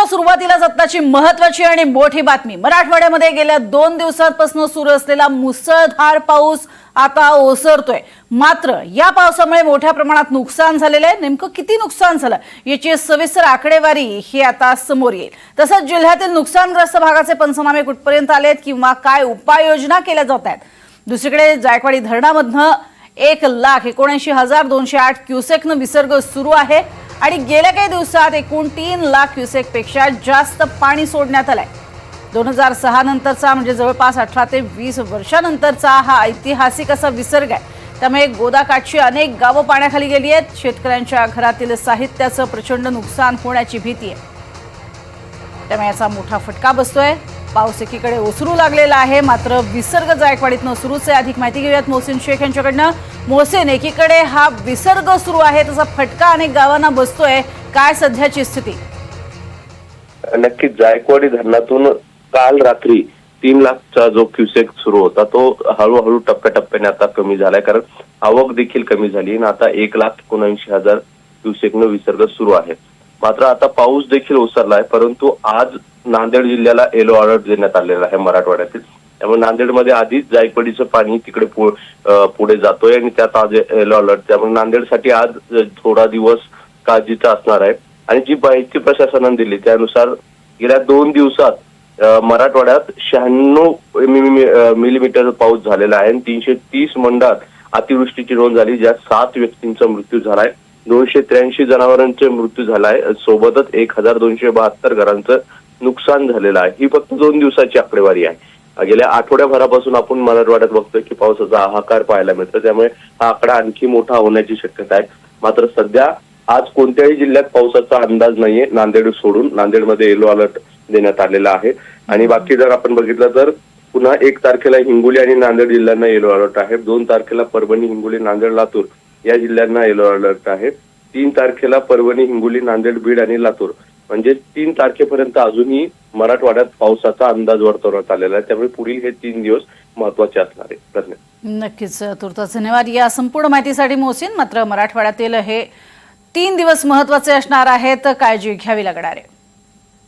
सुरुवातीलाच आताची महत्त्वाची आणि मोठी बातमी। मराठवाड्यामध्ये गेल्या 2 दिवसांपासून सुरू असलेला मुसळधार पाऊस आता ओसरतोय। मात्र या पावसामुळे मोठ्या प्रमाणात नुकसान झालेले आहे। नेमकं किती नुकसान झालं याची सविस्तर आकडेवारी ही आता समोर येईल। तसंच जिल्ह्यातील नुकसानग्रस्त भागाचे पंचनामे कुठपर्यंत आलेत किंवा काय उपाययोजना केल्या जात आहेत। दुसरीकडे जायकवाडी धरणामधनं 1,79,208 क्युसेकनं विसर्ग सुरू आहे आणि गेल्या काही दिवसात एकूण 3 लाख क्युसेक पेक्षा जास्त पाणी सोडण्यात आलंय। 2006 नंतरचा म्हणजे जवळपास 18 ते 20 वर्षांनंतरचा हा ऐतिहासिक असा विसर्ग आहे। त्यामुळे गोदाकाठची अनेक गावं पाण्याखाली गेली आहेत। शेतकऱ्यांच्या घरातील साहित्याचं प्रचंड नुकसान होण्याची भीती आहे। त्यामुळे याचा मोठा फटका बसतोय। पाऊस एकीकडे ओसरू लागलेला आहे, मात्र विसर्ग जायकवाडीतनं सुरूच आहे। अधिक माहिती घेऊयात मोहसिन शेख यांच्याकडनं। मोहसिन, एकीकडे हा विसर्ग सुरू आहे, त्याचा फटका अनेक गावांना बसतोय, काय सध्याची स्थिती? नक्कीच जायकवाडी धरणातून काल रात्री 3 लाखचा जो क्युसेक सुरू होता तो हळूहळू टप्प्याटप्प्याने आता कमी झालाय, कारण आवक देखील कमी झाली आणि आता 1,79,000 क्युसेकनं विसर्ग सुरू आहे। मात्र आता पाऊस देखील ओसरलाय, परंतु आज नांदेड जिल्ह्याला येलो अलर्ट देण्यात आलेला आहे मराठवाड्यातील। त्यामुळे नांदेडमध्ये आधीच जायकवाडीचं पाणी तिकडे पुढे जातोय आणि त्यात आज येलो अलर्ट, त्यामुळे नांदेडसाठी आज थोडा दिवस काळजीचा असणार आहे। आणि जी माहिती प्रशासनाने दिली त्यानुसार गेल्या 2 दिवसात मराठवाड्यात 96 मिलीमीटर पाऊस झालेला आहे आणि 330 मंडळात अतिवृष्टीची नोंद झाली, ज्यात 7 व्यक्तींचा मृत्यू झालाय, 283 जनावरांचे मृत्यू झालाय, सोबतच 1,272 घरांचं नुकसान झालेलं आहे। ही फक्त 2 दिवसाची आकडेवारी आहे। गेल्या आठवड्याभरापासून आपण मराठवाड्यात बघतोय की पावसाचा हाहाकार पाहायला मिळतो, त्यामुळे हा आकडा आणखी मोठा होण्याची शक्यता आहे। मात्र सध्या आज कोणत्याही जिल्ह्यात पावसाचा अंदाज नाहीये, नांदेड सोडून। नांदेडमध्ये येलो अलर्ट देण्यात आलेला आहे आणि बाकी जर आपण बघितलं तर पुन्हा 1 तारखेला हिंगोली आणि नांदेड जिल्ह्यांना येलो अलर्ट आहे, 2 तारखेला परभणी, हिंगोली, नांदेड, लातूर या जिल्ह्यांना येलो अलर्ट आहे, 3 तारखेला परभणी, हिंगोली, नांदेड, बीड आणि लातूर, म्हणजे 3 तारखेपर्यंत अजूनही मराठवाड्यात पावसाचा अंदाज वर्तवण्यात आलेला आहे। त्यामुळे पुढील हे 3 दिवस महत्वाचे असणार आहे। नक्कीच, तुर्तास धन्यवाद या संपूर्ण माहितीसाठी मोहसिन। मात्र मराठवाड्यातील हे 3 दिवस महत्वाचे असणार आहेत, काळजी घ्यावी लागणार आहे।